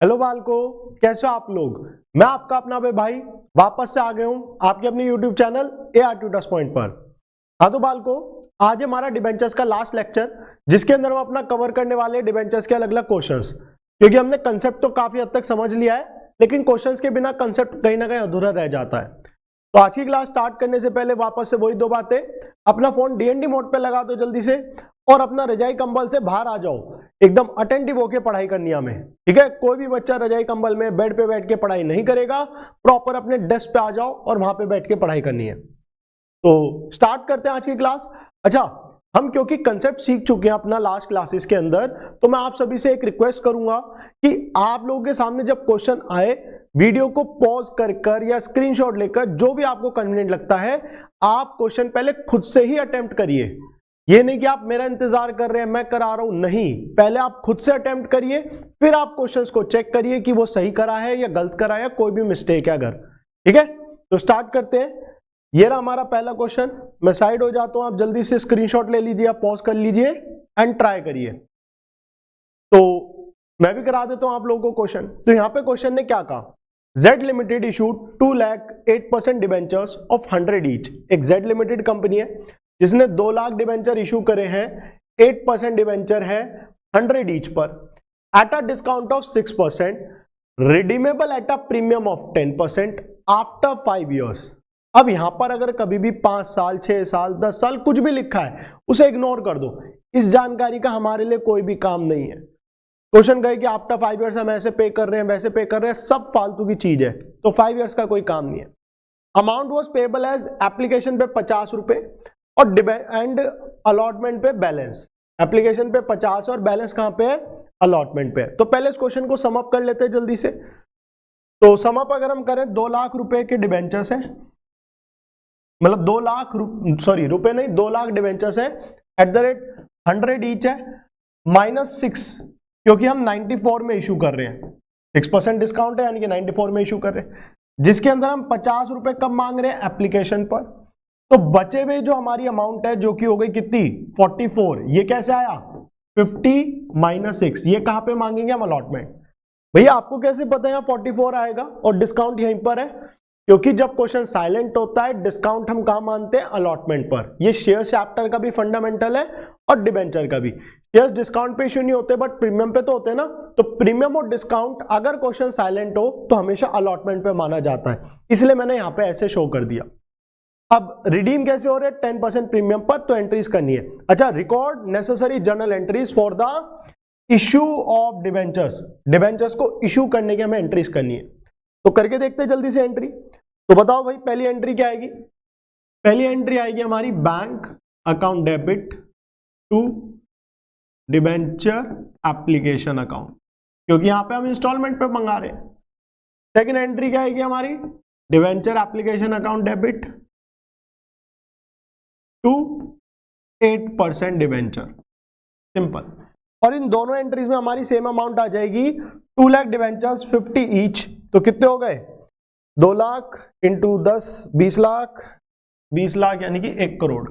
Hello बालको, कैसे हो आप लोग। मैं आपका अपना भाई वापस से आ गया हूं आपके अपने YouTube channel AR tutors point पर। हाँ तो बालको, आज हमारा डिबेंचर्स का लास्ट लेक्चर, जिसके अंदर हम अपना कवर करने वाले हैं डिबेंचर्स के अलग अलग क्वेश्चंस। क्योंकि हमने कंसेप्ट तो काफी हद तक समझ लिया है, लेकिन क्वेश्चंस के बिना कंसेप्ट कहीं ना कहीं अधूरा रह जाता है। तो आज की क्लास स्टार्ट करने से पहले वापस से वही दो बातें, अपना फोन DND मोड पे लगा दो जल्दी से, और अपना रजाई कंबल से बाहर आ जाओ, एकदम अटेंटिव होके पढ़ाई करनी है हमें। ठीक है, कोई भी बच्चा रजाई कंबल में बेड पे बैठ के पढ़ाई नहीं करेगा, प्रॉपर अपने डेस्क पे आ जाओ और वहां पे बैठ के पढ़ाई करनी है। तो स्टार्ट करते हैं आज की क्लास। अच्छा, हम क्योंकि कंसेप्ट सीख चुके हैं अपना लास्ट क्लासेस के अंदर, तो मैं आप सभी से एक रिक्वेस्ट करूंगा कि आप लोगों के सामने जब क्वेश्चन आए, वीडियो को पॉज कर या स्क्रीनशॉट लेकर, जो भी आपको कन्वीनियंट लगता है, आप क्वेश्चन पहले खुद से ही अटेम्प्ट करिए। ये नहीं कि आप मेरा इंतजार कर रहे हैं, मैं करा रहा हूं, नहीं, पहले आप खुद से अटेम्प्ट करिए, फिर आप क्वेश्चंस को चेक करिए कि वो सही करा है या गलत करा है या कोई भी मिस्टेक है अगर। ठीक है, तो स्टार्ट करते हैं। ये रहा हमारा पहला क्वेश्चन। मैं साइड हो जाता हूं, आप जल्दी से स्क्रीनशॉट ले लीजिए, आप पॉज कर लीजिए एंड ट्राई करिए। तो मैं भी करा देता हूं आप लोगों को क्वेश्चन। तो यहां पे क्वेश्चन ने क्या कहा, Z limited issued 2 lakh 8% debentures of 100 each. एक Z लिमिटेड कंपनी है जिसने 2 लाख डिबेंचर इशू करे हैं, 8% डिबेंचर है 100 ईच पर, at a discount of 6%, redeemable at a premium of 10% after 5 years. अब यहां पर अगर कभी भी 5 साल, 6 साल, 10 साल कुछ भी लिखा है, उसे इग्नोर कर दो। इस जानकारी का हमारे लिए कोई भी काम नहीं है। क्वेश्चन कहे कि आफ्टर 5 ईयर्स हम ऐसे पे कर रहे हैं, वैसे पे कर रहे हैं, सब फालतू की चीज है, तो 5 ईयर्स का कोई काम नहीं है। Amount was payable as application पे 50 रुपए और एंड अलॉटमेंट पे बैलेंस। एप्लीकेशन पे 50 और बैलेंस कहां पे है, अलॉटमेंट पे है। तो पहले इस क्वेश्चन को समअप कर लेते हैं जल्दी से। तो समअप अगर हम करें, 2 लाख रुपए के डिबेंचर्स हैं, मतलब 2 लाख रुपए नहीं, 2 लाख डिबेंचर्स है, एट द रेट 100 ईच है, -6, क्योंकि हम 94 में इशू कर रहे हैं, 6% डिस्काउंट है, यानी कि 94 में इशू कर रहे हैं, जिसके अंदर हम 50 रुपए कब मांग रहे हैं, एप्लीकेशन पर। तो बचे हुए जो हमारी अमाउंट है, जो कि हो गई कितनी, 44, ये कैसे आया, 50 - 6, ये कहां पे मांगेंगे हम, अलॉटमेंट। भैया आपको कैसे पता है यहाँ 44 आएगा और डिस्काउंट यहीं पर है, क्योंकि जब क्वेश्चन साइलेंट होता है, डिस्काउंट हम कहां मानते हैं, अलॉटमेंट पर। ये शेयर चैप्टर का भी फंडामेंटल है और डिबेंचर का भी। शेयर्स डिस्काउंट पे इश्यू नहीं होते, बट प्रीमियम पे तो होते हैं ना। तो प्रीमियम और डिस्काउंट अगर क्वेश्चन साइलेंट हो तो हमेशा अलॉटमेंट पे माना जाता है, इसलिए मैंने यहां पे ऐसे शो कर दिया। अब रिडीम कैसे हो रहे हैं, 10% प्रीमियम पर, तो एंट्रीज करनी है। अच्छा, record necessary journal entries for the issue of debentures. Debentures को इश्यू करने की हमें एंट्रीज करनी है, तो करके देखते हैं जल्दी से एंट्री। तो बताओ भाई, पहली एंट्री क्या आएगी, पहली एंट्री आएगी हमारी bank account debit to debenture application account, क्योंकि यहां पे हम इंस्टॉलमेंट पे मंगा रहे हैं। सेकंड एंट्री क्या आएगी हमारी, debenture application account debit to 8% debenture, simple. और इन दोनों एंट्रीज में हमारी सेम अमाउंट आ जाएगी, 2 लाख डिबेंचर्स 50 ईच, तो कितने हो गए, 2 लाख इंटू 10, 20 लाख, 20 लाख यानी कि 1 करोड़,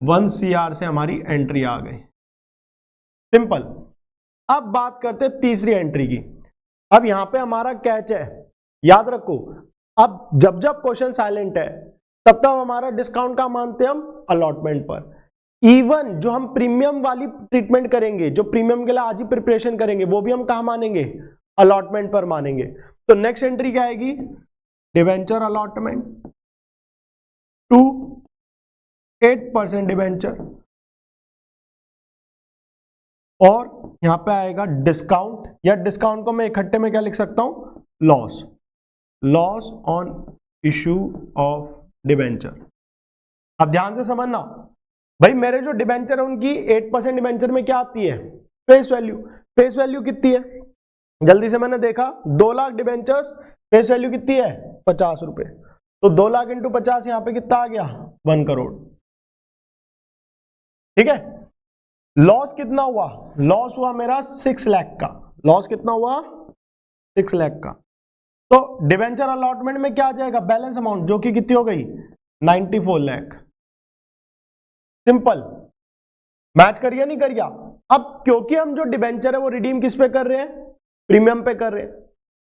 1 CR से हमारी एंट्री आ गई, सिंपल। अब बात करते हैं तीसरी एंट्री की। अब यहां पे हमारा कैच है, याद रखो, अब जब जब क्वेश्चन साइलेंट है, तब तब हमारा डिस्काउंट का मानते हैं हम, अलॉटमेंट पर। इवन जो हम प्रीमियम वाली ट्रीटमेंट करेंगे, जो प्रीमियम के लिए आज ही प्रिपरेशन करेंगे, वो भी हम कहां मानेंगे, अलॉटमेंट पर मानेंगे। तो नेक्स्ट एंट्री क्या आएगी, डिबेंचर अलॉटमेंट टू 8% डिबेंचर, और यहां पे आएगा डिस्काउंट, या डिस्काउंट को मैं इकट्ठे में क्या लिख सकता हूं, loss, loss on issue of debenture. अब ध्यान से समझना भाई, मेरे जो डिबेंचर है उनकी 8% डिबेंचर में क्या आती है, फेस वैल्यू। फेस वैल्यू कितनी है, जल्दी से मैंने देखा, 2 लाख डिबेंचर्स, फेस वैल्यू कितनी है, 50 रुपए, तो 2 लाख इंटू 50 यहां पे कितना आ गया, 1 करोड़। ठीक है, लॉस कितना हुआ, लॉस हुआ मेरा 6 लाख का, लॉस कितना हुआ, 6 लाख का। तो डिबेंचर अलॉटमेंट में क्या आ जाएगा, बैलेंस अमाउंट, जो कि कितनी हो गई, 94 लाख, सिंपल। मैच करिए नहीं करिए, अब क्योंकि हम जो डिबेंचर है वो रिडीम किस पे कर रहे हैं, प्रीमियम पे कर रहे हैं,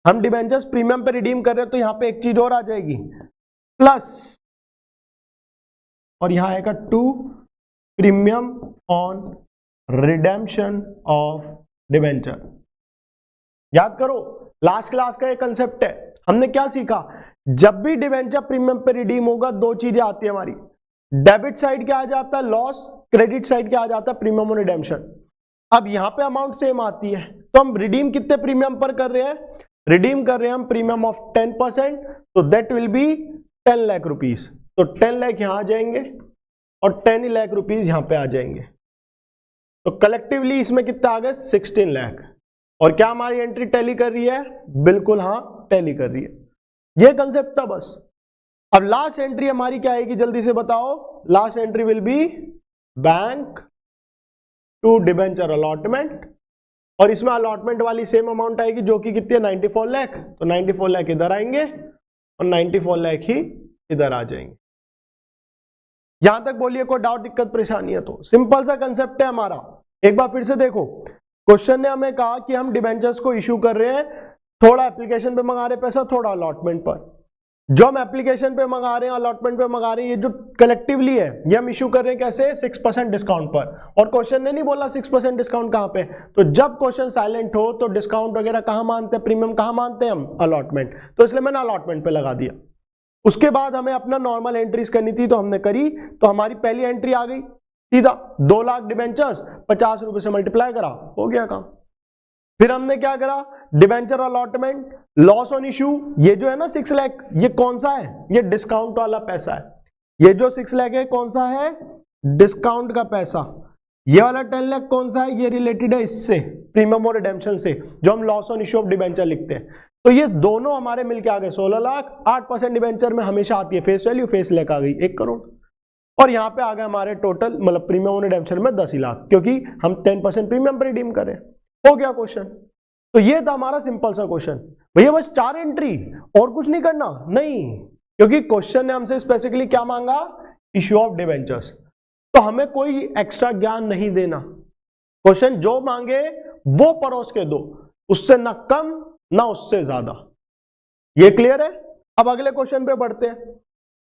हम डिबेंचर्स प्रीमियम पे रिडीम कर रहे हैं, तो यहां पे एक चीज और आ जाएगी प्लस, और यहां आएगा to premium on redemption of debenture. याद करो लास्ट क्लास का एक कंसेप्ट है, हमने क्या सीखा, जब भी डिबेंचर प्रीमियम पे रिडीम होगा दो चीजें आती है हमारी, डेबिट साइड क्या आ जाता है लॉस, क्रेडिट साइड क्या आ जाता है प्रीमियम ऑन रिडेम्पशन। अब यहां पे अमाउंट सेम आती है, तो हम रिडीम कितने प्रीमियम पर कर रहे हैं, रिडीम कर रहे हैं हम प्रीमियम ऑफ 10%, तो that will be 10 lakh rupees, तो 10 लाख यहां आ जाएंगे और 10 लाख रुपीस यहां पे आ जाएंगे, तो कलेक्टिवली इसमें कितना आ गए 16 लाख। और क्या हमारी एंट्री टैली कर रही है, बिल्कुल हाँ टैली कर रही है, ये कंसेप्ट था बस। अब लास्ट एंट्री हमारी क्या आएगी जल्दी से बताओ, last entry will be bank to debenture allotment, और इसमें अलॉटमेंट वाली सेम अमाउंट आएगी जो कि कितनी है 94 लाख, तो 94 लाख इधर आएंगे और 94 लाख ही इधर आ जाएंगे। यहां तक बोलिए कोई डाउट दिक्कत परेशानी है तो, सिंपल सा कंसेप्ट है हमारा। एक बार फिर से देखो, क्वेश्चन ने हमें कहा कि हम डिबेंचर्स को इशू कर रहे हैं, थोड़ा एप्लीकेशन पे मंगा रहे हैं पैसा, थोड़ा अलॉटमेंट पर। जो हम एप्लीकेशन पे मंगा रहे हैं अलॉटमेंट पे मंगा रहे हैं, ये जो कलेक्टिवली है ये हम इशू कर रहे हैं कैसे 6% डिस्काउंट पर, और क्वेश्चन ने नहीं बोला 6% डिस्काउंट कहां पे, तो जब क्वेश्चन साइलेंट हो तो डिस्काउंट वगैरह कहां मानते हैं, प्रीमियम कहां मानते हैं हम, अलॉटमेंट, तो इसलिए मैंने अलॉटमेंट पे लगा दिया। उसके बाद हमें अपना नॉर्मल एंट्रीज करनी थी, तो हमने करी, तो हमारी पहली एंट्री आ गई सीधा 2 लाख डिबेंचर्स 50 रुपए से मल्टीप्लाई करा, हो गया काम। फिर हमने क्या करा, debenture allotment loss on issue, ये जो है ना 6 लाख, ये कौन सा है, ये डिस्काउंट वाला पैसा है, ये जो 6 लाख है कौन सा है, डिस्काउंट का पैसा। ये वाला 10 लाख कौन सा है, ये रिलेटेड है इससे, प्रीमियम और रिडेम्पशन से, जो हम loss on issue of debenture लिखते हैं। तो ये दोनों हमारे मिलके आ गए 16 लाख, 8% डिबेंचर में हमेशा आती है फेस वैल्यू, फेस लेकर आ गई 1 करोड़, और यहाँ पे आ गए हमारे टोटल मतलब प्रीमियम और रिडेम्पशन में 10 लाख, क्योंकि हम 10% प्रीमियम पर रिडीम करें। हो गया क्वेश्चन। तो ये था हमारा सिंपल सा क्वेश्चन, भैया बस 4 एंट्री और कुछ नहीं करना, नहीं, क्योंकि क्वेश्चन ने हमसे स्पेसिफिकली क्या मांगा, इश्यू ऑफ डिबेंचर्स, तो हमें कोई एक्स्ट्रा ज्ञान नहीं देना, क्वेश्चन जो मांगे वो परोस के दो, उससे ना कम ना उससे ज्यादा। ये क्लियर है। अब अगले क्वेश्चन पे बढ़ते हैं।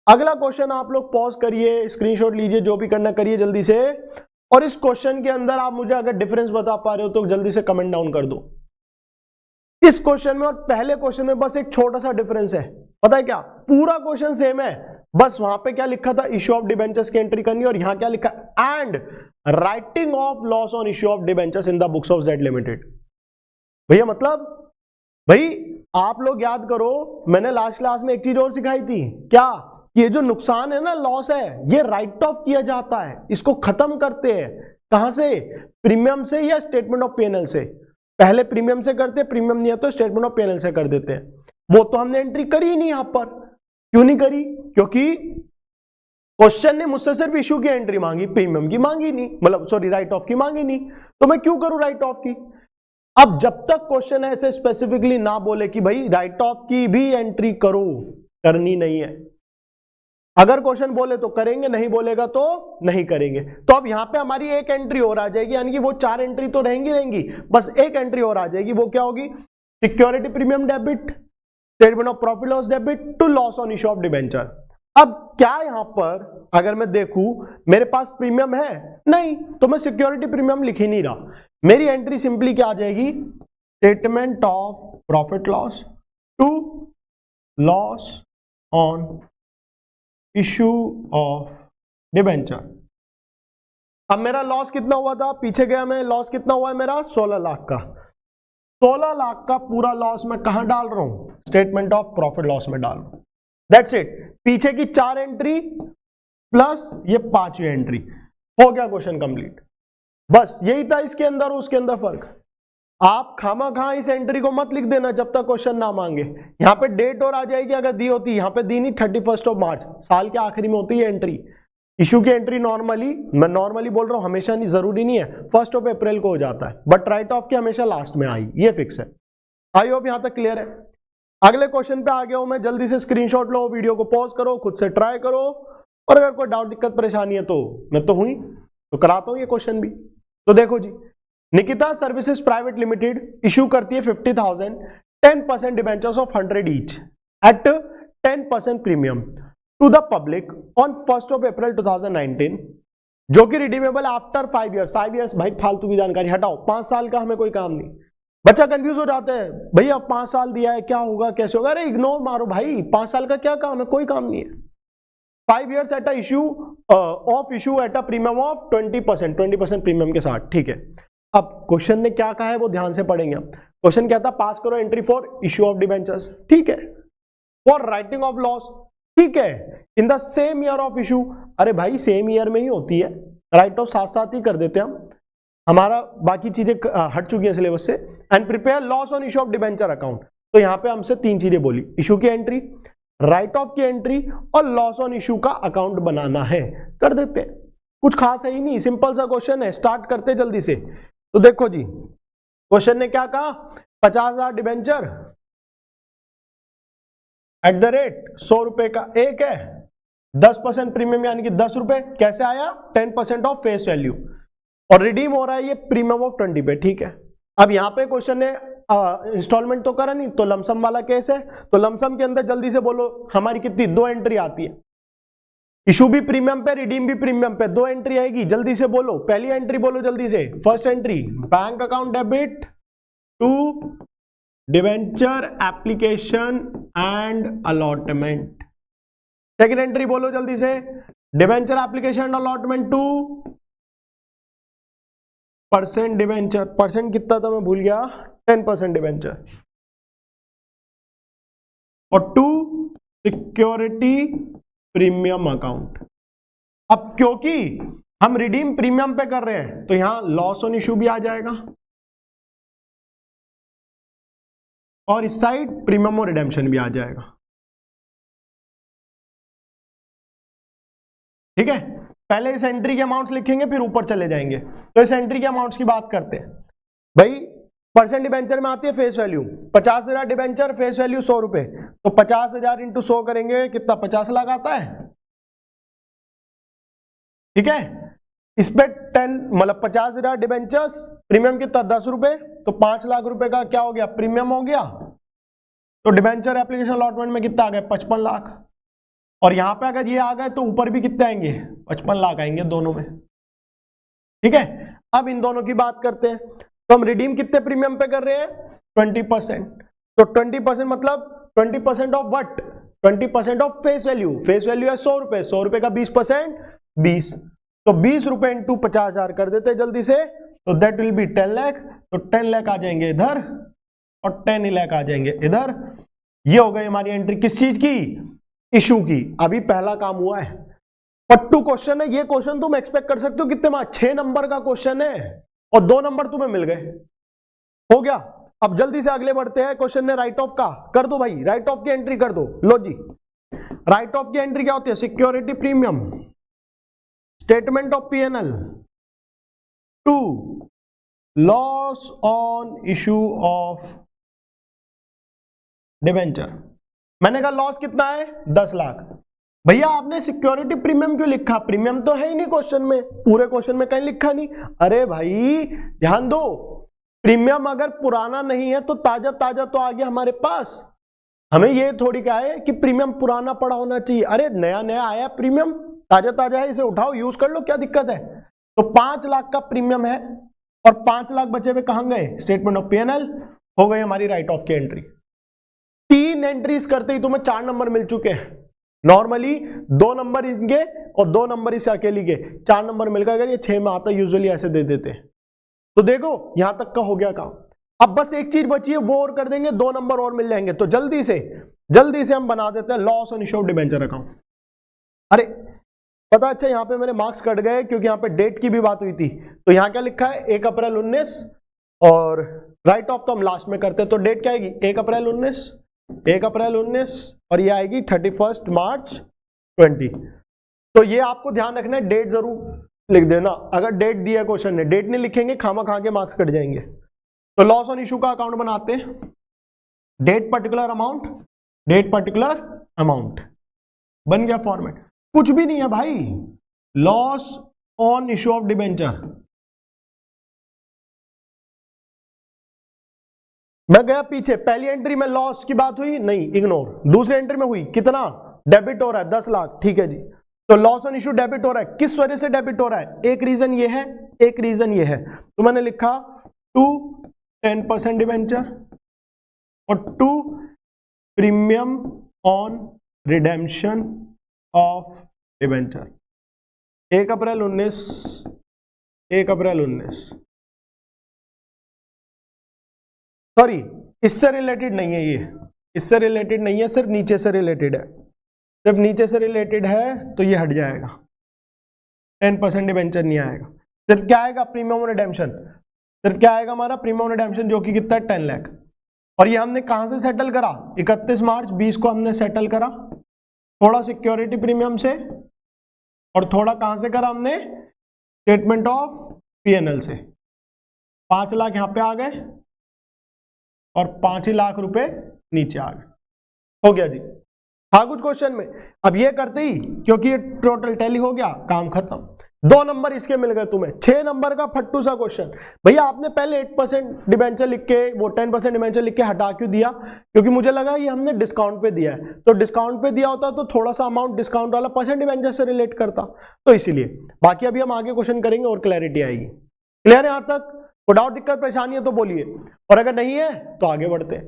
अगला क्वेश्चन आप लोग पॉज करिए, स्क्रीनशॉट लीजिए, जो भी करना करिए जल्दी से, और इस क्वेश्चन के अंदर आप मुझे अगर डिफरेंस बता पा रहे हो तो जल्दी से कमेंट डाउन कर दो। इस क्वेश्चन में और पहले क्वेश्चन में बस एक छोटा सा डिफरेंस है, पता है क्या, पूरा क्वेश्चन सेम है, बस वहां पे क्या लिखा था, इश्यू ऑफ डिबेंचर्स की एंट्री करनी, और यहां क्या लिखा, and writing of loss on issue of debentures in the books of Z limited. भैया मतलब भाई आप लोग याद करो, मैंने लास्ट क्लास में एक चीज और सिखाई थी, क्या, ये जो नुकसान है ना, लॉस है, ये राइट ऑफ किया जाता है, इसको खत्म करते हैं कहां से, प्रीमियम से या स्टेटमेंट ऑफ पीएनएल से। पहले प्रीमियम से करते, प्रीमियम नहीं है तो स्टेटमेंट ऑफ पीएनएल से कर देते हैं। वो तो हमने एंट्री करी ही नहीं यहां पर, क्यों नहीं करी, क्योंकि क्वेश्चन ने मुझसे सिर्फ इशू की एंट्री मांगी, प्रीमियम की मांगी नहीं, मतलब सॉरी राइट ऑफ की मांगी नहीं, तो मैं क्यों करूं राइट ऑफ की। अब जब तक क्वेश्चन ऐसे स्पेसिफिकली ना बोले कि भाई राइट ऑफ की भी एंट्री करो, करनी नहीं है, अगर क्वेश्चन बोले तो करेंगे, नहीं बोलेगा तो नहीं करेंगे। तो अब यहां पे हमारी एक एंट्री और आ जाएगी, यानी कि वो 4 एंट्री तो रहेंगी, बस एक एंट्री और आ जाएगी, वो क्या होगी, security premium debit, statement of profit loss debit to loss on issue of debenture. अब क्या यहां पर अगर मैं देखूं मेरे पास प्रीमियम है नहीं, तो मैं सिक्योरिटी प्रीमियम लिख ही नहीं रहा, मेरी एंट्री सिंपली क्या आ जाएगी, statement of profit loss to loss on issue of debenture. अब मेरा लॉस कितना हुआ था, पीछे गया मैं, लॉस कितना हुआ है मेरा 16 लाख का, 16 लाख का पूरा लॉस मैं कहां डाल रहा हूं, स्टेटमेंट ऑफ प्रॉफिट लॉस में डाल रहा हूं, दैट्स इट। पीछे की 4 एंट्री प्लस ये 5वीं एंट्री, हो गया क्वेश्चन कंप्लीट। बस यही था इसके अंदर और उसके अंदर फर्क। आप खामा इस एंट्री को मत लिख देना जब तक क्वेश्चन ना मांगे, यहां पे डेट और आ जाएगी अगर दी होती, यहां पे दी नहीं, 31 मार्च साल के आखिरी में होती है एंट्री। इशू की एंट्री नॉर्मली, मैं नॉर्मली बोल रहा हूं, हमेशा नहीं, जरूरी नहीं है 1 अप्रैल को हो जाता है, बट राइट ऑफ की हमेशा लास्ट में आई, ये फिक्स है। आई होप यहां तक क्लियर है। अगले क्वेश्चन पे आ गया हूं मैं, जल्दी से स्क्रीनशॉट लो, वीडियो को पॉज करो, खुद से ट्राई करो, और अगर कोई डाउट दिक्कत परेशानी है तो मैं तो हुई तो कराता हूं ये क्वेश्चन भी। तो देखो जी, Nikita services private limited issue करती है 50,000 10% debentures of 100 each at 10% premium to the public on 1 April 2019, जो कि रिडीमेबल आफ्टर 5 ईयर्स। 5 ईयर्स भाई फालतू की जानकारी हटाओ, 5 साल का हमें कोई काम नहीं। बच्चा कंफ्यूज हो जाता है, भैया 5 साल दिया है क्या होगा कैसे होगा, अरे इग्नोर मारो भाई, 5 साल का क्या काम है, कोई काम नहीं है। 5 years at issue of issue at a premium of 20% premium के साथ, ठीक है। अब क्वेश्चन ने क्या कहा है वो ध्यान से पढ़ेंगे। क्वेश्चन क्या था, पास करो entry for issue of debentures, ठीक है, फॉर राइटिंग ऑफ लॉस, ठीक है, in the same year of issue, अरे भाई सेम ईयर में ही होती है, राइट ऑफ साथ साथ ही कर देते हैं हम, हमारा बाकी चीजें हट चुकी हैं सिलेबस से। And prepare loss on issue of debenture account, तो यहां पे हमसे 3 चीजें बोली, इशू की एंट्री, राइट ऑफ की एंट्री और लॉस ऑन इशू का अकाउंट बनाना है, कर देते हैं। कुछ खास है ही नहीं, सिंपल सा क्वेश्चन है, स्टार्ट करते जल्दी से। तो देखो जी, क्वेश्चन ने क्या कहा, 50,000 डिबेंचर एट द रेट 100 रुपए का एक है, 10% प्रीमियम यानी कि 10 रुपए, कैसे आया, 10% ऑफ फेस वैल्यू, और रिडीम हो रहा है ये प्रीमियम ऑफ 20 पे, ठीक है। अब यहां पे क्वेश्चन ने इंस्टॉलमेंट तो करा नहीं, तो लमसम वाला केस है, तो लमसम के अंदर जल्दी से बोलो हमारी कितनी 2 एंट्री आती है, इशू भी प्रीमियम पे रिडीम भी प्रीमियम पे, 2 एंट्री आएगी, जल्दी से बोलो। पहली एंट्री बोलो जल्दी से, first entry bank account debit to debenture application and allotment. Second entry बोलो जल्दी से, debenture application and allotment to percent debenture, percent कितना था मैं भूल गया, 10% डिवेंचर, और टू सिक्योरिटी प्रीमियम अकाउंट। अब क्योंकि हम रिडीम प्रीमियम पे कर रहे हैं तो यहां लॉस ऑन इशू भी आ जाएगा, और इस साइड प्रीमियम और रिडेम्पशन भी आ जाएगा, ठीक है। पहले इस एंट्री के अमाउंट्स लिखेंगे फिर ऊपर चले जाएंगे। तो इस एंट्री के अमाउंट्स की बात करते हैं भाई, परसेंट डिबेंचर में आती है face value, 50,000 debenture, face value 100 रुपए, तो 50,000 इंटू 100 करेंगे कितना, 50 लाख आता है, ठीक है। इस पे 10 मतलब 50,000 डिबेंचर्स, प्रीमियम कितना 10 रुपए, तो 5 लाख रुपए का क्या हो गया, प्रीमियम हो गया। तो डिबेंचर एप्लीकेशन अलॉटमेंट में कितना आ गया, 55 लाख, और यहां पे अगर ये आ गए तो ऊपर भी कितने आएंगे, 55 लाख आएंगे दोनों में, ठीक है। अब इन दोनों की बात करते हैं, तो हम रिडीम कितने प्रीमियम पे कर रहे हैं, 20%, तो 20% मतलब 20% of what, 20% of face value, face value है 100 रुपए, 100 रुपए का 20% 20, तो 20 रुपए इंटू 50,000 कर देते जल्दी से, तो दैट विल बी 10 लाख, तो 10 लाख आ जाएंगे इधर और 10 लाख आ जाएंगे इधर। ये हो गई हमारी एंट्री किस चीज की, इशू की। अभी पहला काम हुआ है, पट्टू क्वेश्चन है ये, क्वेश्चन तुम एक्सपेक्ट कर सकते हो कितने मार्क्स, 6 नंबर का क्वेश्चन है और 2 नंबर तुम्हें मिल गए, हो गया। अब जल्दी से अगले बढ़ते हैं, क्वेश्चन ने राइट ऑफ का कर दो भाई, राइट ऑफ की एंट्री कर दो। लो जी, राइट ऑफ की एंट्री क्या होती है, security premium, statement of PNL, to loss on issue of debenture. मैंने कहा लॉस कितना है, 10 लाख। भैया आपने सिक्योरिटी प्रीमियम क्यों लिखा, प्रीमियम तो है ही नहीं क्वेश्चन में, पूरे क्वेश्चन में कहीं लिखा नहीं। अरे भाई ध्यान दो, प्रीमियम अगर पुराना नहीं है तो ताजा ताजा तो आ गया हमारे पास, हमें ये थोड़ी कहा है कि प्रीमियम पुराना पड़ा होना चाहिए। अरे नया नया आया प्रीमियम, ताजा ताजा है, इसे उठाओ यूज कर लो, क्या दिक्कत है। तो 5 लाख का प्रीमियम है और 5 लाख बचे हुए कहां गए, स्टेटमेंट ऑफ पीएनएल, हो गई हमारी राइट ऑफ की एंट्री। 3 एंट्रीज करते ही तुम्हें 4 नंबर मिल चुके हैं। नॉर्मली 2 नंबर इनके और 2 नंबर इसे अकेली के, 4 नंबर मिलकर अगर ये 6 में आता यूजुअली ऐसे दे देते हैं। तो देखो यहां तक का हो गया काम, अब बस एक चीज बची है वो और कर देंगे, 2 नंबर और मिल जाएंगे। तो जल्दी से हम बना देते हैं loss on issue of debenture account. अरे पता, अच्छा यहाँ पे मेरे मार्क्स कट गए क्योंकि यहाँ पे डेट की भी बात हुई थी। तो यहाँ क्या लिखा है, 1 अप्रैल 19, और राइट ऑफ तो हम लास्ट में करते हैं। तो डेट क्या आएगी, 1 अप्रैल 19 और ये आएगी 31 मार्च 20। तो ये आपको ध्यान रखना है, डेट जरूर लिख देना। अगर डेट दिया क्वेश्चन ने, डेट नहीं लिखेंगे खामा खा के मार्क्स कट जाएंगे। तो लॉस ऑन इशू का अकाउंट बनाते हैं, डेट पर्टिकुलर अमाउंट, बन गया फॉर्मेट। कुछ भी नहीं है भाई, loss on issue of debenture मैं गया पीछे, पहली एंट्री में लॉस की बात हुई नहीं, इग्नोर। दूसरी एंट्री में हुई, कितना डेबिट हो रहा है 10 लाख, ठीक है जी। तो लॉस ऑन इशू डेबिट हो रहा है, किस वजह से डेबिट हो रहा है? एक रीजन ये है, एक रीजन ये है। तो मैंने लिखा 2 10% डिबेंचर और 2 premium on redemption of debenture. 1 April 19 sorry, इससे रिलेटेड नहीं है, ये इससे रिलेटेड नहीं है, सिर्फ नीचे से रिलेटेड है। जब नीचे से रिलेटेड है तो ये हट जाएगा, 10% डिबेंचर नहीं आएगा। सिर्फ क्या आएगा? Premium redemption. सिर्फ क्या आएगा हमारा? प्रीमियम रिडेम्पशन, जो कि कितना है 10 लाख। और ये हमने कहां से सेटल करा? 31 मार्च 20 को हमने सेटल करा, थोड़ा सिक्योरिटी प्रीमियम से और थोड़ा कहां से करा हमने? स्टेटमेंट ऑफ पीएनएल से। 5 लाख यहां पे आ गए और 5 ही लाख रुपए नीचे आ गए। हो गया जी। हाँ कुछ क्वेश्चन में, अब ये करते ही, क्योंकि ये टोटल टैली हो गया, काम खत्म। 2 नंबर इसके मिल गए तुम्हें। 6 नंबर का फट्टू सा क्वेश्चन। भैया आपने पहले 8% डिबेंचर लिख के, वो 10% डिबेंचर लिख के हटा क्यों दिया? क्योंकि मुझे लगा ये हमने डिस्काउंट पे दिया है, तो डिस्काउंट पे दिया होता तो थोड़ा सा अमाउंट डिस्काउंट वाला % डिबेंचर से रिलेट करता, तो इसीलिए। बाकी अभी हम आगे क्वेश्चन करेंगे और क्लैरिटी आएगी। क्लियर है यहाँ तक? कोई डाउट, दिक्कत, परेशानी है तो बोलिए, और अगर नहीं है तो आगे बढ़ते हैं।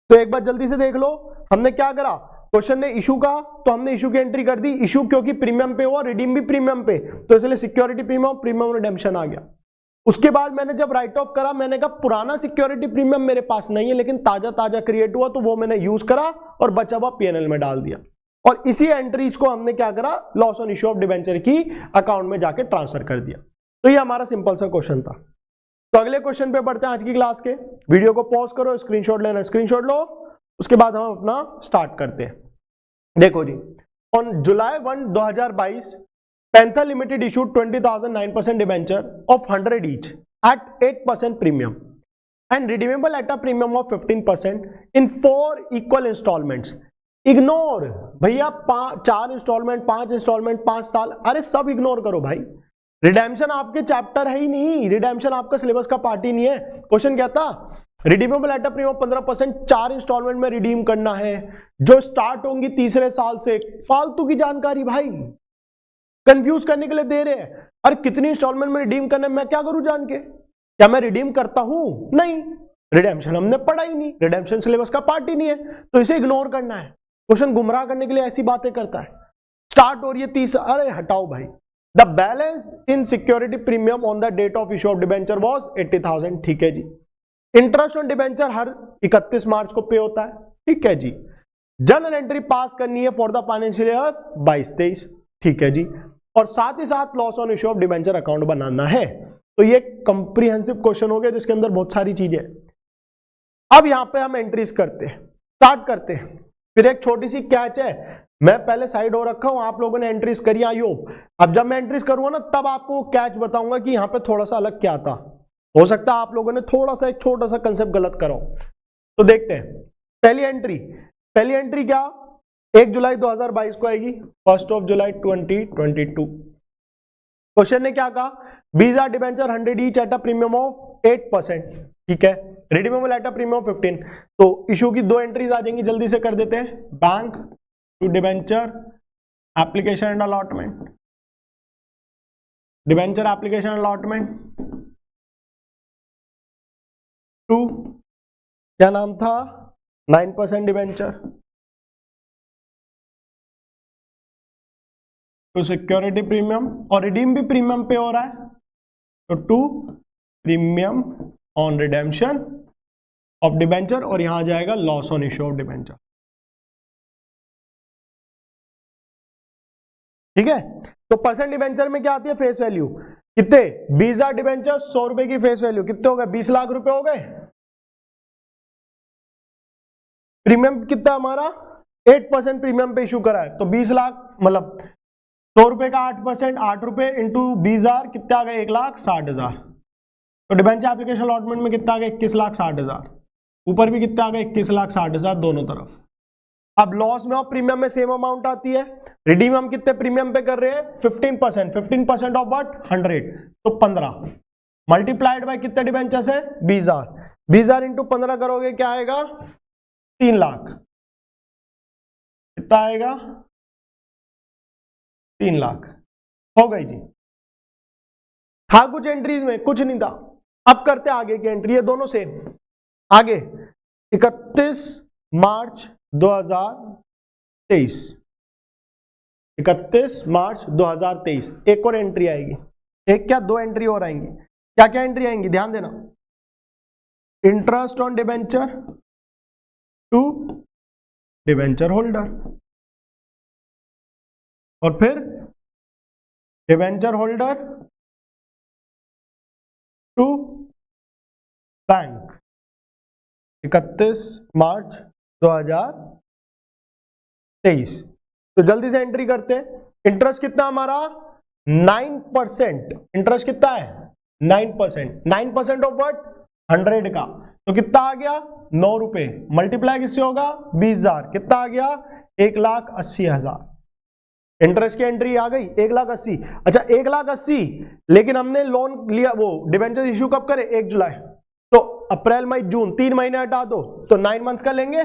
तो एक बार जल्दी से देख लो, हमने क्या करा? क्वेश्चन ने इशू का, तो हमने इशू की एंट्री कर दी। इशू क्योंकि प्रीमियम पे हुआ, रिडीम भी प्रीमियम पे, तो इसलिए सिक्योरिटी प्रीमियम, प्रीमियम रिडेम्पशन आ गया। उसके बाद मैंने जब राइट ऑफ करा, मैंने कहा पुराना सिक्योरिटी प्रीमियम मेरे पास नहीं है, लेकिन ताजा ताजा क्रिएट हुआ, तो वो मैंने यूज करा और बचा हुआ पीएनएल में डाल दिया। और इसी एंट्रीज को हमने क्या करा? Loss on issue of debenture की अकाउंट में जाके ट्रांसफर कर दिया। तो ये हमारा सिंपल सा क्वेश्चन था। तो अगले क्वेश्चन पे बढ़ते हैं आज की क्लास के। वीडियो को पॉज करो, स्क्रीनशॉट लेना स्क्रीनशॉट लो, उसके बाद हम अपना स्टार्ट करते हैं। देखो जी, on July 1, 2022 Panther limited issued 20,009% debenture of 100 each at 8% premium and redeemable at a premium of 15% in 4 equal installments. Ignore भैया, 4 इंस्टॉलमेंट, 5 इंस्टॉलमेंट, 5 साल, अरे सब इग्नोर करो भाई। रिडेम्पशन आपके चैप्टर है ही नहीं, रिडेम्पशन आपका सिलेबस का पार्ट ही नहीं है। क्वेश्चन क्या था? Redeemable at a premium 15% 4 instalment में रिडीम करना है, जो स्टार्ट होंगी तीसरे साल से। फालतू की जानकारी भाई, कंफ्यूज करने के लिए दे रहे हैं। अरे कितनी इंस्टॉलमेंट में रिडीम करना है, मैं क्या करूं जान के? क्या मैं रिडीम करता हूं? नहीं, रिडेम्पशन हमने पढ़ा ही नहीं, रिडेम्पशन सिलेबस का पार्ट ही नहीं है, तो इसे इग्नोर करना है। क्वेश्चन गुमराह करने के लिए ऐसी बातें करता है। स्टार्ट हो रही है 30, अरे हटाओ भाई। The balance in security premium on the date of issue of debenture was 80,000, ठीक है जी। इंटरेस्ट ऑन डिबेंचर हर 31 मार्च को पे होता है, ठीक है जी। जर्नल एंट्री पास करनी है फॉर द फाइनेंशियल ईयर 22-23, ठीक है जी। और साथ ही साथ loss on issue of debenture account बनाना है। तो ये कंप्रीहेंसिव क्वेश्चन हो गया जिसके अंदर बहुत सारी चीजें। अब यहां पे हम एंट्रीज करते हैं, स्टार्ट करते हैं। फिर एक छोटी सी कैच है, मैं पहले साइड हो रखा हूं, आप लोगों ने एंट्रीज करी आई हो। अब जब मैं एंट्रीज करूंगा ना, तब आपको कैच बताऊंगा कि यहां पे थोड़ा सा अलग क्या था। हो सकता है आप लोगों ने थोड़ा सा एक छोटा सा कंसेप्ट गलत करो। तो देखते हैं पहली एंट्री क्या? 1 जुलाई 2022 को आएगी, 1 जुलाई 2022। क्वेश्चन ने क्या कहा? Visa debenture 100 each eight a premium of 8%, ठीक है। Redeemable at a premium of 15। तो इशू की 2 एंट्रीज आ जाएंगी, जल्दी से कर देते हैं। Bank to debenture application and allotment, debenture application allotment to क्या नाम था? 9% डिबेंचर टू सिक्योरिटी प्रीमियम, और रिडीम भी प्रीमियम पे हो रहा है, तो to premium on redemption of debenture, और यहां आ जाएगा loss on issue of debenture, ठीक है। तो परसेंट डिबेंचर में क्या आती है? Face value. कितने? 20,000 डिबेंचर, 100 रुपए की फेस वैल्यू, कितने हो गए? 20 लाख रुपए हो गए। प्रीमियम कितना हमारा? 8% प्रीमियम पे इशू करा है, तो 20 लाख, मतलब 100 रुपए का 8%, 8 रुपए इंटू 20,000, कितना आ गया? 1,60,000। तो डिबेंचर एप्लीकेशन अलॉटमेंट में कितना आ गया? 21,60,000। ऊपर भी कितना आ गया? 21,60,000 दोनों तरफ। अब लॉस में और प्रीमियम में सेम अमाउंट आती है। रिडीम हम कितने प्रीमियम पे कर रहे हैं? 15%। 15% ऑफ व्हाट? 100, तो 15 मल्टीप्लाइड बाय कितने डिबेंचर्स है? 20,000। 20,000 इंटू 15 करोगे क्या आएगा? 3 लाख। कितना आएगा? 3 लाख। हो गई जी। था कुछ एंट्रीज में? कुछ नहीं था। अब करते आगे की एंट्री, ये दोनों सेम। आगे 31 मार्च 2023, 31 मार्च 2023 एक और एंट्री आएगी। एक क्या, दो एंट्री और आएंगी। क्या क्या एंट्री आएंगी ध्यान देना। Interest on debenture to debenture holder, और फिर debenture holder to bank. 31 March 2023। तो जल्दी से एंट्री करते हैं। इंटरेस्ट कितना हमारा? 9%। इंटरेस्ट कितना है? 9%। 9% ऑफ व्हाट? 100 का। तो कितना आ गया? 9 रुपए। मल्टीप्लाई किससे होगा? 20,000। कितना आ गया? 1,80,000। इंटरेस्ट की एंट्री आ गई 1,80,000। अच्छा 1,80,000, लेकिन हमने लोन लिया, वो डिबेंचर इश्यू कब करे? 1 जुलाई। तो अप्रैल मई जून 3 महीने हटा दो, तो 9 मंथ्स का लेंगे।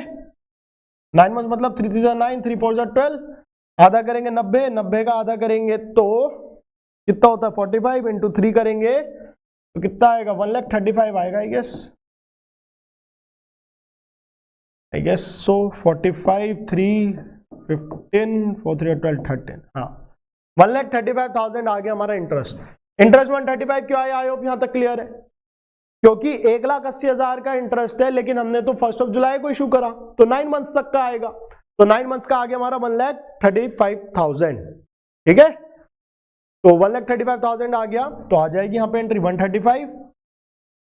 9 मंथ मतलब 3 3 9, 3 4 12, आधा करेंगे 90, 90 का आधा करेंगे तो कितना होता है? 45 इंटू 3 करेंगे तो कितना आएगा? 1,35,000 आएगा आई गेस सो। 45 3 15 4 3 12 13, हाँ 1,35,000 आ गया हमारा इंटरेस्ट। इंटरेस्ट 135 क्यों आया? आई होप यहां तक क्लियर है। क्योंकि 1,80,000 का इंटरेस्ट है, लेकिन हमने तो 1 जुलाई को इशू करा, तो 9 मंथ्स तक का आएगा। तो 9 मंथ्स का आ गया हमारा 1,35,000। ठीक है, तो 1,35,000 आ गया, तो आ जाएगी यहां पे एंट्री 135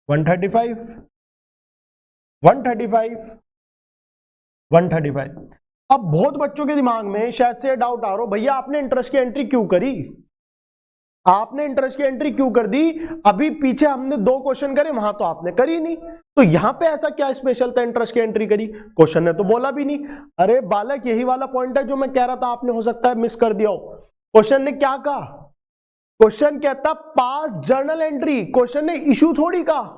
135 135 135। अब बहुत बच्चों के दिमाग में शायद से डाउट आ रहा हो, भैया आपने इंटरेस्ट की एंट्री क्यों करी? आपने इंटरेस्ट की एंट्री क्यों कर दी? अभी पीछे हमने 2 क्वेश्चन करे, वहां तो आपने करी नहीं, तो यहां पे ऐसा क्या स्पेशल था इंटरेस्ट की एंट्री करी? क्वेश्चन ने तो बोला भी नहीं। अरे बालक, यही वाला पॉइंट है जो मैं कह रहा था, आपने हो सकता है मिस कर दिया हो। क्वेश्चन ने क्या कहा? क्वेश्चन कहता पास जर्नल एंट्री, क्वेश्चन ने इशू थोड़ी कहा।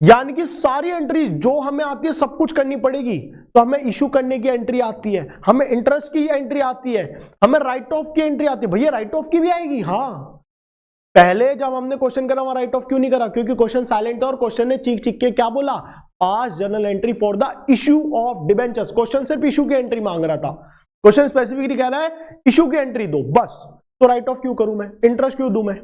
यानी कि सारी एंट्री जो हमें आती है सब कुछ करनी पड़ेगी। तो हमें इशू करने की एंट्री आती है, हमें इंटरेस्ट की एंट्री आती है, हमें राइट ऑफ की एंट्री आती है। भैया राइट ऑफ की भी आएगी? हाँ, पहले जब हमने क्वेश्चन करा वहां राइट ऑफ क्यों नहीं करा? क्योंकि क्वेश्चन साइलेंट था और क्वेश्चन ने चीख चीख के क्या बोला? पास journal entry for the issue of debentures. Question सिर्फ इशू की एंट्री मांग रहा था, क्वेश्चन स्पेसिफिकली कह रहा है इशू की एंट्री दो बस। तो राइट ऑफ क्यों करूं मैं? इंटरेस्ट क्यों दूं मैं?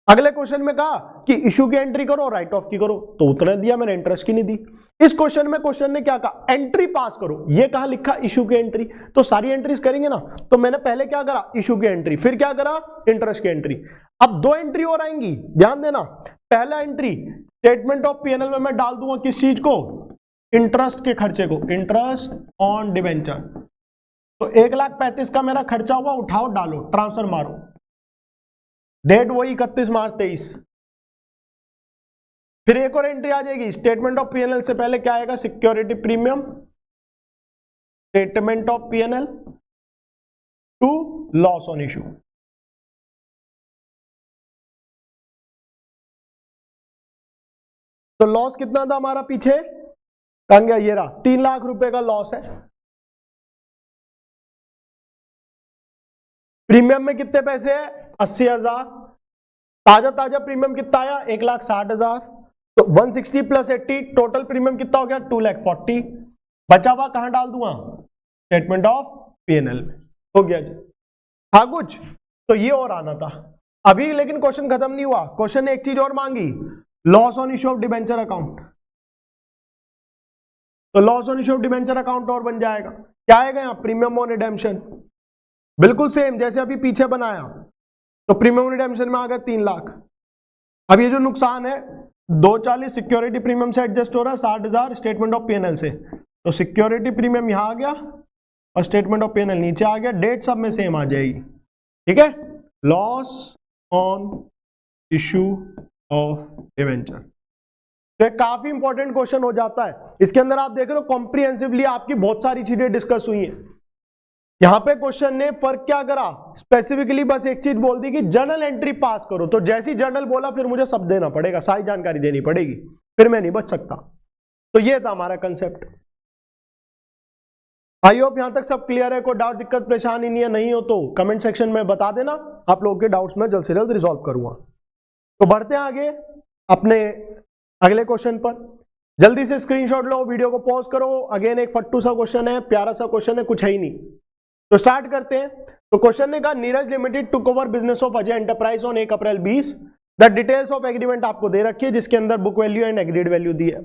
अगले क्वेश्चन में कहा कि इशू की एंट्री करो, राइट ऑफ की करो, तो उतना दिया मैंने, इंटरेस्ट की नहीं दी। इस क्वेश्चन में क्वेश्चन ने क्या कहा? एंट्री पास करो, ये कहा लिखा इशू की एंट्री। तो सारी एंट्रीज करेंगे ना, तो मैंने पहले क्या करा? इशू की एंट्री, फिर क्या करा? इंटरेस्ट की एंट्री। अब 2 एंट्री और आएंगी, ध्यान देना। पहला एंट्री स्टेटमेंट ऑफ पीएनएल में मैं डाल दूंगा किस चीज को? इंटरेस्ट के खर्चे को, इंटरेस्ट ऑन डिबेंचर। तो 1,35,000 का मेरा खर्चा हुआ, उठाओ डालो, ट्रांसफर मारो, डेट वही 31 मार्च 23। फिर एक और एंट्री आ जाएगी, स्टेटमेंट ऑफ पीएनएल से पहले क्या आएगा? Security premium, statement of PNL to loss on issue. तो लॉस कितना था हमारा पीछे? कहां गया? ये रहा, 3 लाख रुपए का लॉस है। प्रीमियम में कितने पैसे है? 80,000। ताजा ताजा प्रीमियम कितना आया? 1,60,000। तो 160 प्लस 80 टोटल प्रीमियम कितना हो गया? 2,40,000। बचा हुआ कहां डाल दूंगा? स्टेटमेंट ऑफ पीएनएल में। हो गया जी। हाँ कुछ तो ये और आना था अभी, लेकिन क्वेश्चन खत्म नहीं हुआ। क्वेश्चन ने एक चीज और मांगी, loss on issue of debenture account. तो loss on issue of debenture account और बन जाएगा। क्या आएगा यहाँ? प्रीमियम ऑन रिडेम्पशन, बिल्कुल सेम जैसे अभी पीछे बनाया। तो प्रीमियम रिडेम्पशन में आ गया 3 लाख। अब ये जो नुकसान है 240 सिक्योरिटी प्रीमियम से एडजस्ट हो रहा है, 60,000 स्टेटमेंट ऑफ पीएनएल से। तो सिक्योरिटी प्रीमियम यहां आ गया और स्टेटमेंट ऑफ पीएनएल नीचे आ गया, डेट सब में सेम आ जाएगी। ठीक है, loss on issue of debenture. तो एक काफी इंपॉर्टेंट क्वेश्चन हो जाता है। इसके अंदर आप देख रहे हो कॉम्प्रिहेंसिवली आपकी बहुत सारी चीजें डिस्कस हुई हैं। यहां पे क्वेश्चन ने फर्क क्या करा? स्पेसिफिकली बस एक चीज बोल दी कि जर्नल एंट्री पास करो। तो जैसी जर्नल बोला फिर मुझे सब देना पड़ेगा, सारी जानकारी देनी पड़ेगी। फिर मैं नहीं बच सकता। तो ये था हमारा कंसेप्ट। आई होप यहां तक सब क्लियर है। कोई डाउट, दिक्कत, परेशानी नहीं है, नहीं हो तो कमेंट सेक्शन में बता देना, आप लोगों के डाउट्स में जल्द से जल्द रिजॉल्व करूंगा। तो बढ़ते हैं आगे अपने अगले क्वेश्चन पर। जल्दी से स्क्रीनशॉट लो, वीडियो को पॉज करो। अगेन एक फट्टू सा क्वेश्चन है, प्यारा सा क्वेश्चन है, कुछ है ही नहीं। तो स्टार्ट करते हैं। तो क्वेश्चन ने कहा Neeraj limited took over business of Ajay enterprise on 1 April 20। The details of agreement आपको दे रखी है, जिसके अंदर book value and agreed value दी है।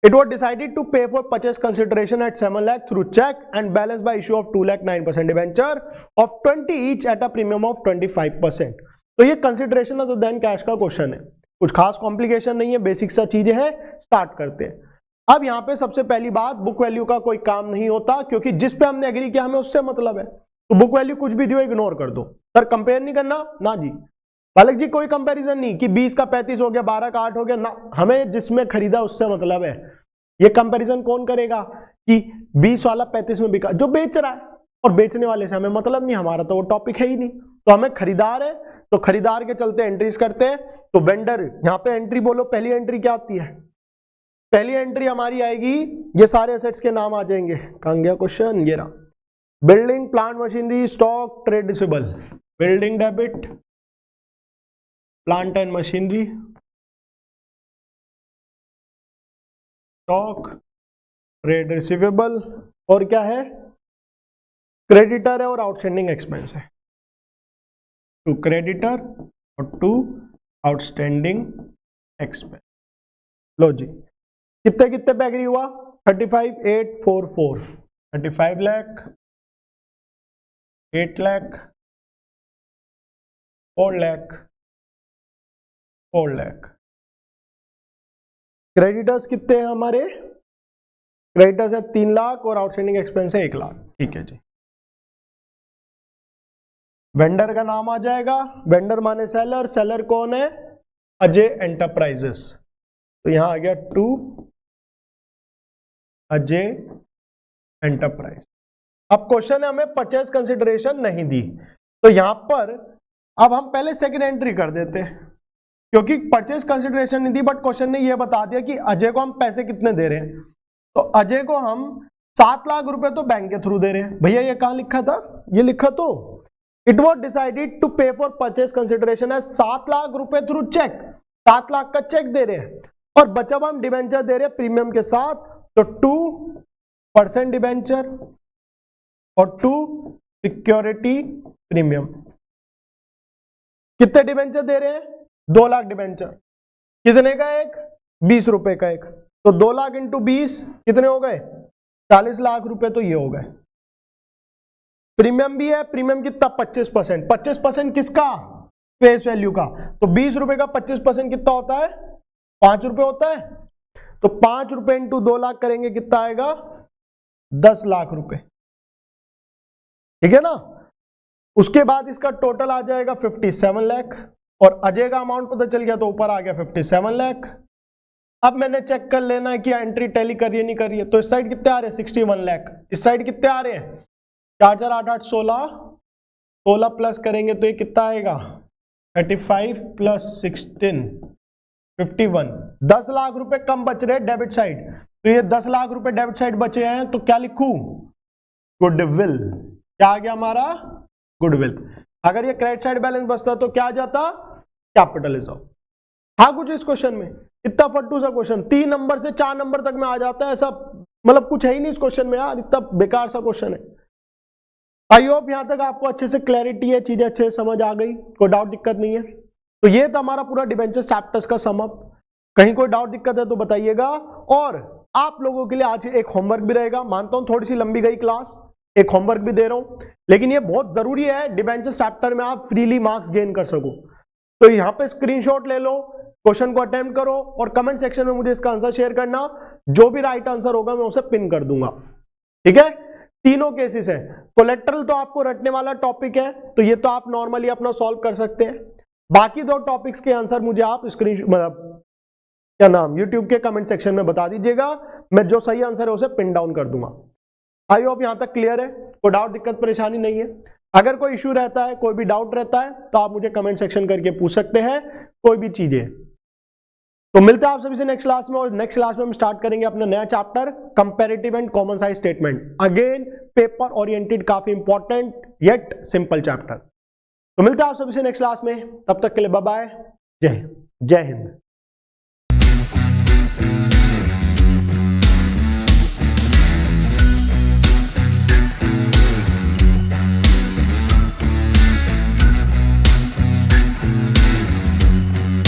It was decided to pay for purchase consideration at 7 lakh through check and balance by issue of 2 lakh 9% debenture of 20 each at a premium of 25%। तो ये कंसिडरेशन तो then cash का question है, कुछ खास complication नहीं है, बेसिक सा चीजें हैं। स्टार्ट करते हैं। अब यहाँ पे सबसे पहली बात, बुक वैल्यू का कोई काम नहीं होता, क्योंकि जिस पे हमने एग्री किया हमें उससे मतलब है। तो बुक वैल्यू कुछ भी दियो इग्नोर कर दो। सर कंपेयर नहीं करना ना जी, बालक जी कोई कंपैरिजन नहीं कि 20 का 35 हो गया, 12 का 8 हो गया ना, हमें जिसमें खरीदा उससे मतलब है। ये कंपैरिजन कौन करेगा कि 20 वाला 35 में बिका? जो बेच रहा है, और बेचने वाले से हमें मतलब नहीं, हमारा तो वो टॉपिक है ही नहीं। तो हमें खरीदार है, तो खरीदार के चलते एंट्रीज करते हैं। तो वेंडर, यहां पे एंट्री बोलो, पहली एंट्री क्या आती है? पहली एंट्री हमारी आएगी, ये सारे एसेट्स के नाम आ जाएंगे। कहां गया क्वेश्चन? ये रहा। Building, plant machinery, stock, trade receivable. Building debit, plant and machinery, stock, trade receivable, और क्या है? क्रेडिटर है और आउटस्टैंडिंग एक्सपेंस है। टू क्रेडिटर और टू आउटस्टैंडिंग एक्सपेंस। लो जी, कितने कितने पे एग्री हुआ? 35,844, 35 लाख, 8 लाख, 4 लाख, 4 लाख। क्रेडिटर्स कितने हैं हमारे? क्रेडिटर्स है 3 लाख और आउटस्टैंडिंग एक्सपेंस है 1 लाख। ठीक है जी। वेंडर का नाम आ जाएगा, वेंडर माने सेलर। सेलर कौन है? अजय एंटरप्राइजेस। तो यहां आ गया टू अजय एंटरप्राइज। अब क्वेश्चन है हमें परचेज कंसिडरेशन नहीं दी, तो यहां पर अब हम पहले सेकंड एंट्री कर देते हैं, क्योंकि परचेज कंसिडरेशन नहीं दी, बट क्वेश्चन ने यह बता दिया कि अजय को हम पैसे कितने दे रहे हैं। तो अजय को हम 7 लाख रुपए तो बैंक के थ्रू दे रहे हैं। भैया ये कहां लिखा था? ये लिखा तो इट वॉज डिसाइडेड टू पे फॉर परचेज कंसिडरेशन है 7 लाख रुपए थ्रू चेक। 7 लाख का चेक दे रहे हैं और बचा हम डिबेंचर दे रहे हैं प्रीमियम के साथ। तो 2% डिबेंचर और 2 सिक्योरिटी प्रीमियम। कितने डिबेंचर दे रहे हैं? 2 लाख डिबेंचर। कितने का एक? 20 रुपए का एक। तो 2 लाख इंटू 20 कितने हो गए? 40 लाख रुपए। तो ये हो गए। प्रीमियम भी है, प्रीमियम कितना? 25%। 25% किसका? फेस वैल्यू का। तो 20 रुपए का 25% कितना होता है? 5 रुपए होता है। तो 5 रुपए इंटू 2 लाख करेंगे, कितना आएगा? 10 लाख रुपए। ठीक है ना? उसके बाद इसका टोटल आ जाएगा 57 लाख, और अजय का अमाउंट पता चल गया तो ऊपर आ गया 57 लाख। अब मैंने चेक कर लेना है कि एंट्री टैली कर रही है नहीं कर रही है। तो इस साइड कितने आ रहे हैं? 61 लाख। इस साइड कितने आ रहे हैं? 4 4 8 8 16, 16 प्लस करेंगे तो ये कितना आएगा? 35 प्लस 16 51। 10 लाख रुपए कम बच रहे डेबिट साइड। तो ये 10 लाख रुपए डेबिट साइड बचे हैं, तो क्या लिखूं? गुडविल। क्या आ गया हमारा? गुडविल। अगर ये क्रेडिट साइड बैलेंस बचता तो क्या आ जाता? Capital reserve. हाँ कुछ इस क्वेश्चन में इतना फट्टू सा क्वेश्चन 3 नंबर से 4 नंबर तक में आ जाता है, ऐसा मतलब कुछ है ही नहीं इस क्वेश्चन में यार, इतना बेकार सा क्वेश्चन है। आई होप यहां तक आपको अच्छे से क्लैरिटी है, चीजें अच्छे से समझ आ गई, कोई डाउट दिक्कत नहीं है। तो ये था हमारा पूरा डिबेंचर चैप्टर्स का समअप। कहीं कोई डाउट दिक्कत है तो बताइएगा। और आप लोगों के लिए आज एक होमवर्क भी रहेगा। मानता हूं थोड़ी सी लंबी गई क्लास, एक होमवर्क भी दे रहा हूं, लेकिन ये बहुत जरूरी है डिबेंचर चैप्टर में आप फ्रीली मार्क्स गेन कर सको। तो यहाँ पे स्क्रीनशॉट ले लो, क्वेश्चन को अटेम्प्ट करो और कमेंट सेक्शन में मुझे इसका आंसर शेयर करना। जो भी राइट आंसर होगा मैं उसे पिन कर दूंगा। ठीक है? तीनों केसेस है। कोलेट्रल तो आपको रटने वाला टॉपिक है, तो ये तो आप नॉर्मली अपना सॉल्व कर सकते हैं। बाकी 2 टॉपिक्स के आंसर मुझे आप स्क्रीन मतलब क्या नाम यूट्यूब के कमेंट सेक्शन में बता दीजिएगा, मैं जो सही आंसर है उसे पिन डाउन कर दूंगा। आई होप यहां तक क्लियर है, कोई डाउट दिक्कत परेशानी नहीं है। अगर कोई इश्यू रहता है, कोई भी डाउट रहता है, तो आप मुझे कमेंट सेक्शन करके पूछ सकते हैं कोई भी चीजें। तो मिलते हैं आप सभी से नेक्स्ट क्लास में, और नेक्स्ट क्लास में हम स्टार्ट करेंगे अपना नया chapter comparative and common size statement. Again paper oriented, काफी इंपॉर्टेंट येट सिंपल चैप्टर। तो मिलते हैं आप सभी से नेक्स्ट क्लास में, तब तक के लिए बाय बाय, जय हिंद।